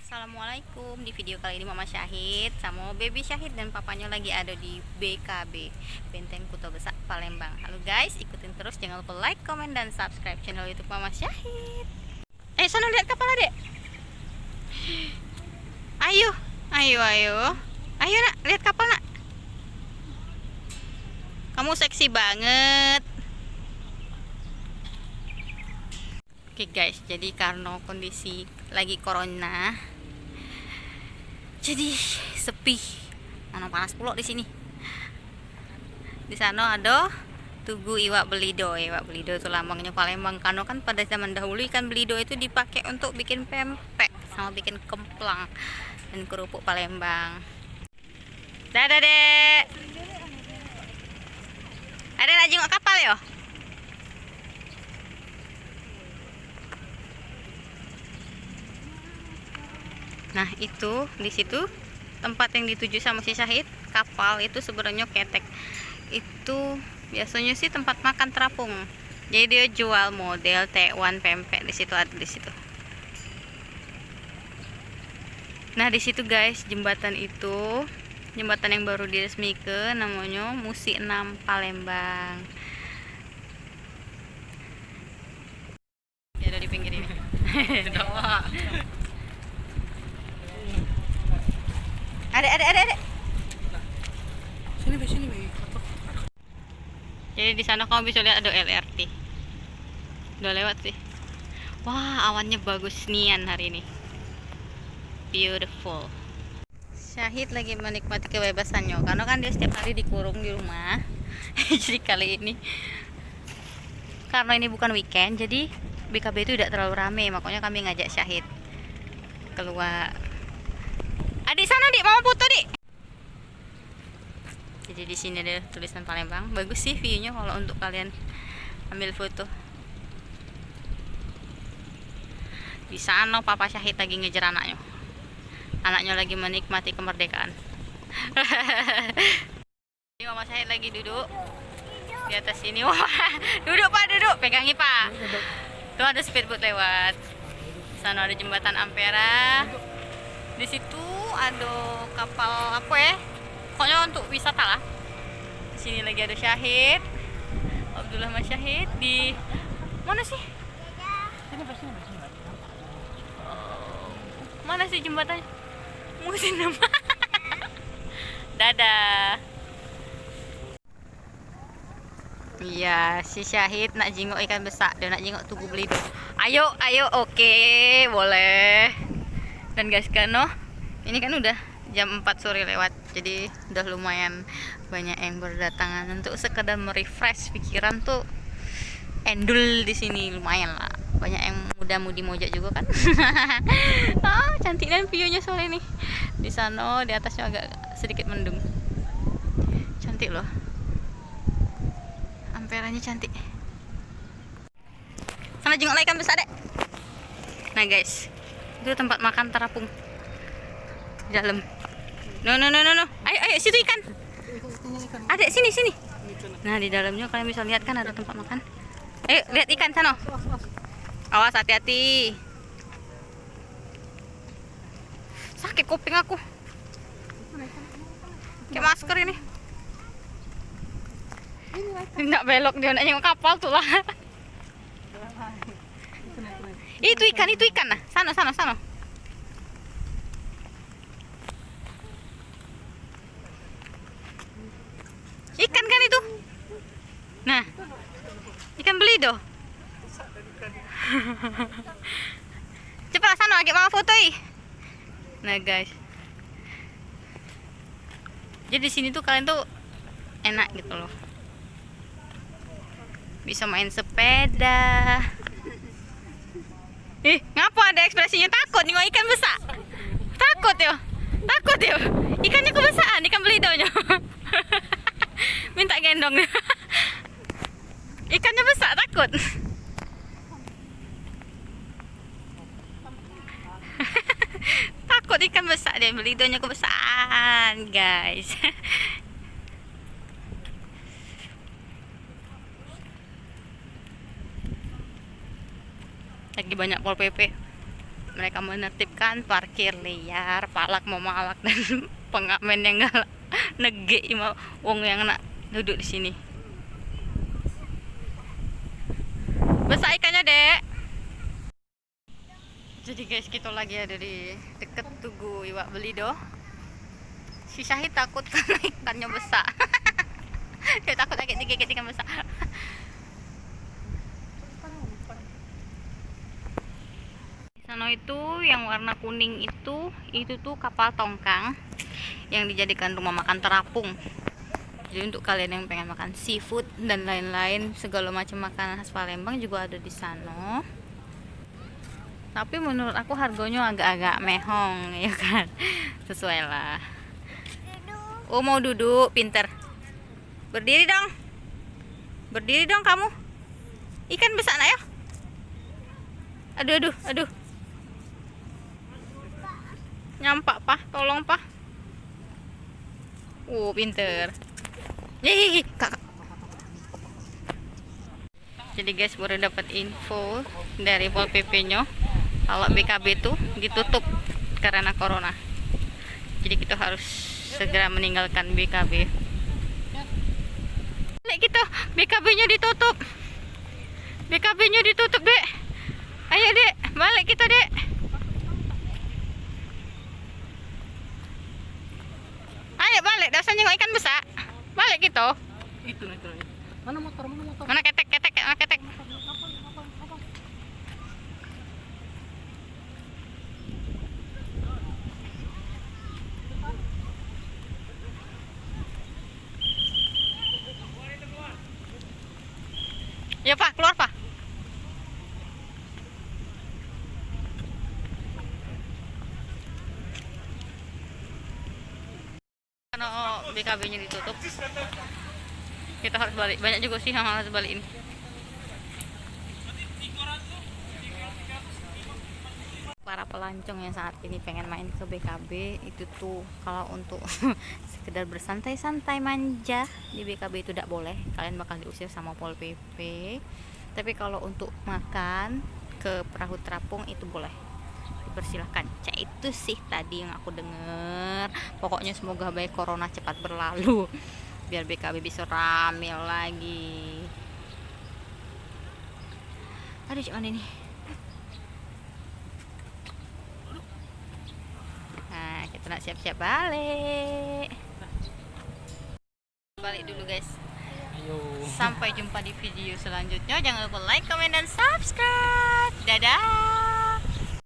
Assalamualaikum. Di video kali ini Mama Syahid sama Baby Syahid dan papanya lagi ada di BKB, Benteng Kuto Besak, Palembang. Halo guys, ikutin terus, jangan lupa like, comment, dan subscribe channel YouTube Mama Syahid. Sana lihat kapal adek. Ayo, ayo, ayo. Ayo nak, lihat kapal nak. Kamu seksi banget. Oke guys, jadi karena kondisi lagi corona, jadi sepi. Panas pula di sini. Di sana ada Tugu Iwak Belido. Iwak Belido itu lambangnya Palembang. Karena kan pada zaman dahulu ikan belido itu dipakai untuk bikin pempek sama bikin kemplang dan kerupuk Palembang. Dadah dek. Ada nak jenguk kapal ya? Nah itu di situ tempat yang dituju sama si Syahid, kapal itu sebenarnya ketek. Itu biasanya sih tempat makan terapung. Jadi dia jual model tekwan pempek di situ, ada di situ. Nah di situ guys, jembatan itu jembatan yang baru diresmikan, namanya Musi 6 Palembang. Ya ada di pinggir ini. Ada. Sini. Jadi di sana kamu bisa lihat ada LRT. Udah lewat sih. Wah, awannya bagus nian hari ini. Beautiful. Syahid lagi menikmati kebebasannya karena kan dia setiap hari dikurung di rumah. Jadi kali ini karena ini bukan weekend, jadi BKB itu tidak terlalu rame, makanya kami ngajak Syahid keluar. Adik sana, Dik, mau foto, Dik. Jadi di sini ada tulisan Palembang. Bagus sih view-nya kalau untuk kalian ambil foto. Di sana Papa Syahid lagi ngejar anaknya. Anaknya lagi menikmati kemerdekaan. Ini Mama Syahid lagi duduk di atas sini. Wah, duduk Pak, duduk. Pegangi Pak. Tuh ada speedboat lewat. Di sana ada jembatan Ampera. Di situ ada kapal apa ya? Pokoknya untuk wisata lah. Di sini lagi ada Syahid, Abdullah Mas Syahid. Di mana sih? Mana sih jembatannya? Musim nama. Dadah. Iya, si Syahid nak jenguk ikan besar, dia nak jenguk Tugu Belido. Ayo, oke, boleh. Dan guys, karena ini kan udah jam 4 sore lewat, jadi udah lumayan banyak yang berdatangan untuk sekedar merefresh pikiran tuh. Endul di sini lumayan lah, banyak yang muda-mudi mojok juga kan. Cantik dan view-nya sore ini. Di sana di atasnya agak sedikit mendung. Cantik loh. Amperanya cantik. Sana jenguk ikan besar, Dek. Nah, guys, itu tempat makan terapung di dalam. No. Ayo situ ikan. Ada sini. Nah, di dalamnya kalian bisa lihat kan ada tempat makan. Ayo lihat ikan sana. Awas, hati-hati. Sakit kuping aku. Kayak masker ini. Nggak belok, dia nak nengok kapal tuh lah. Itu ikan nah. Sana. Ikan kan itu. Nah, ikan belido. Cepat sana lagi mau foto. Nah, guys. Jadi di sini tuh kalian tuh enak gitu loh. Bisa main sepeda. Ngapa ada ekspresinya takut nih ikan besar? Takut ya. Ikannya kebesaran, ikan belidonya. Minta gendong. Ikannya besar, takut. Takut ikan besar, dia belidonya kebesaran, guys. Lagi banyak Pol PP. mereka menertibkan parkir liar, palak mau malak dan pengamen yang galak nege mau wong yang nak duduk di sini. Besar ikannya, Dek. Jadi guys, kita lagi ada di deket Tugu Iwak Belido. Si Syahid takut karena ikannya besar. Dia takut lagi digigit ikan besar. Di sana itu yang warna kuning itu tuh kapal tongkang yang dijadikan rumah makan terapung. Jadi untuk kalian yang pengen makan seafood dan lain-lain, segala macam makanan khas Palembang juga ada di sana. Tapi menurut aku harganya agak-agak mehong, ya kan? Sesuai lah. Oh, mau duduk, pinter. Berdiri dong. Berdiri dong kamu. Ikan besar nak ya? Aduh. Nyampak, Pak. Tolong, Pak. Pinter. Yeay, kakak. Jadi guys, baru dapat info dari Pol PP-nya kalau BKB itu ditutup karena corona. Jadi kita harus segera meninggalkan BKB. Balik kita, BKB-nya ditutup. BKB-nya ditutup, Dek. Ayo, Dek, balik kita, Dek. Ayo balik, dasar nyengok ikan besar. Balik gitu. Itu. Mana motor? Mana ketek. Ya, Pak, keluar, Pak. Karena BKB-nya ditutup, kita harus balik. Banyak juga sih yang harus balik ini. Para pelancong yang saat ini pengen main ke BKB itu tuh kalau untuk sekedar bersantai-santai manja di BKB itu tidak boleh, kalian bakal diusir sama Pol PP. Tapi kalau untuk makan ke perahu terapung itu boleh, dipersilahkan. Itu sih tadi yang aku dengar. Pokoknya semoga baik corona cepat berlalu biar BKB bisa rame lagi. Aduh, cuman ini. Nah, kita nak siap-siap balik. Balik dulu guys. Ayo. Sampai jumpa di video selanjutnya. Jangan lupa like, comment, dan subscribe. Dadah.